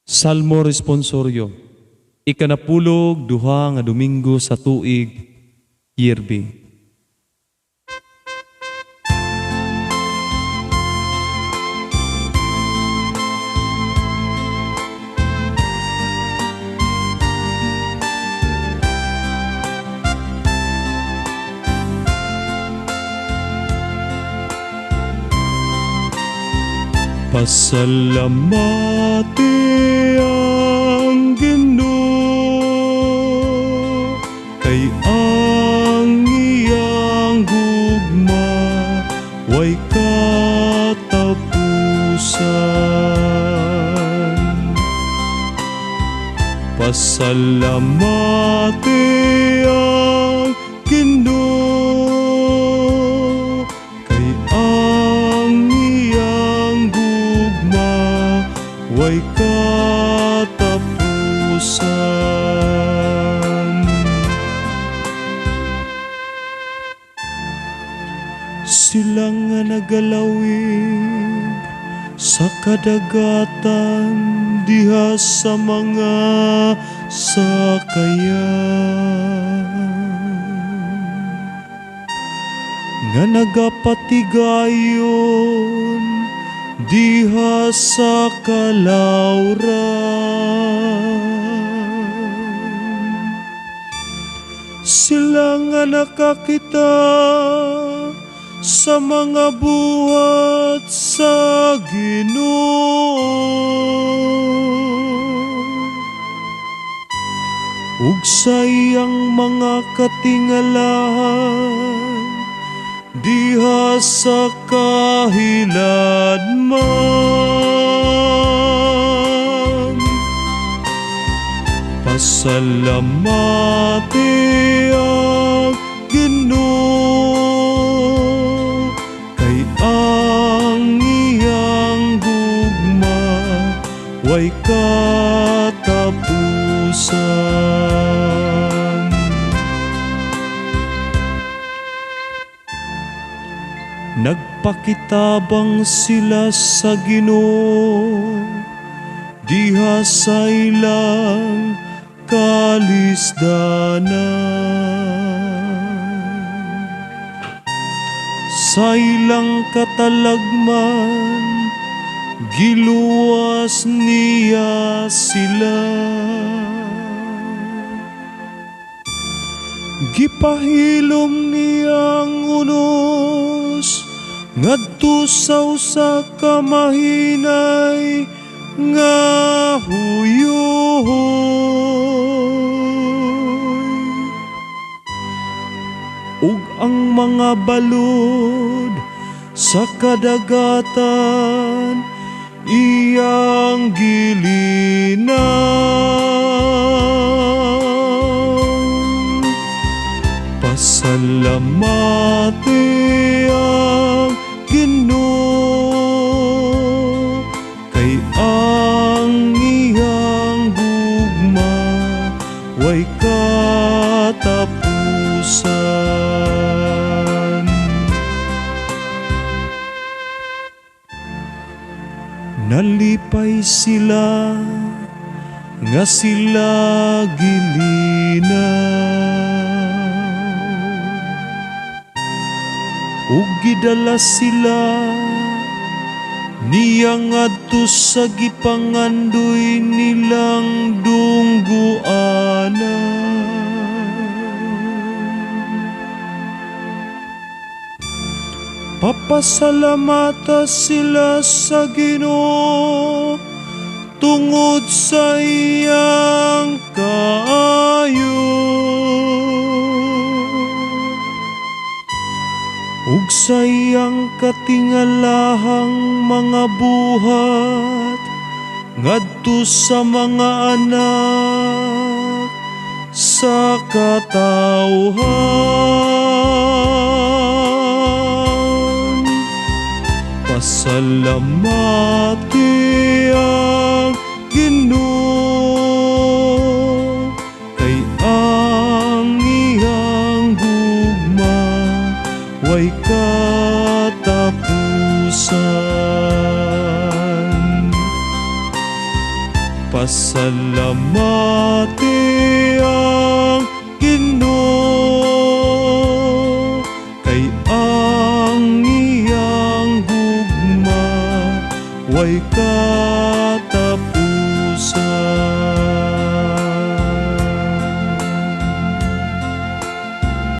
Salmo responsoryo. Ikanapulog duha nga Domingo sa tuig, Yirbi. Pasalamati ang Ginoo kay ang iyang gugma way katapusan. Pasalamati ang Ginoo kay ang iyang gugma way katapusan. Sila nga nagalawig sa kadagatan diha sa mga sakayan, nga nagapatigayon diha sa kalawran. Sila nga nakakita sa mga buhat sa Ginoo ug sa iyang mga katingalahan diha sa kahiladman. Pasalamati ang Ginoo kay ang iyang gugma way katapusan. Nagpakitabang sila sa Ginoo diha sa ilang kalisdanan. Sa ilang katalagman giluwas niya sila. Gipahilom niyang unos ngadto sa usa ka mahinay nga huyoy, ug ang mga balod sa kadagatan iyang gilinaw. Pasalamati ang Ginoo kay ang iyang gugma way katapusan. Nalipay sila nga sila gilinaw ug gidala sila niya ngadto sa gipangandoy nilang dungguanan. Papasalamata sila sa Ginoo tungod sa iyang kaayo ug sa iyang katingalahang mga buhat ngadto sa mga anak sa katawhan. Pasalamati ang Ginoo kay ang iyang gugma way katapusan. pasalamati ang Ginoo, kay ang iyang gugma way ka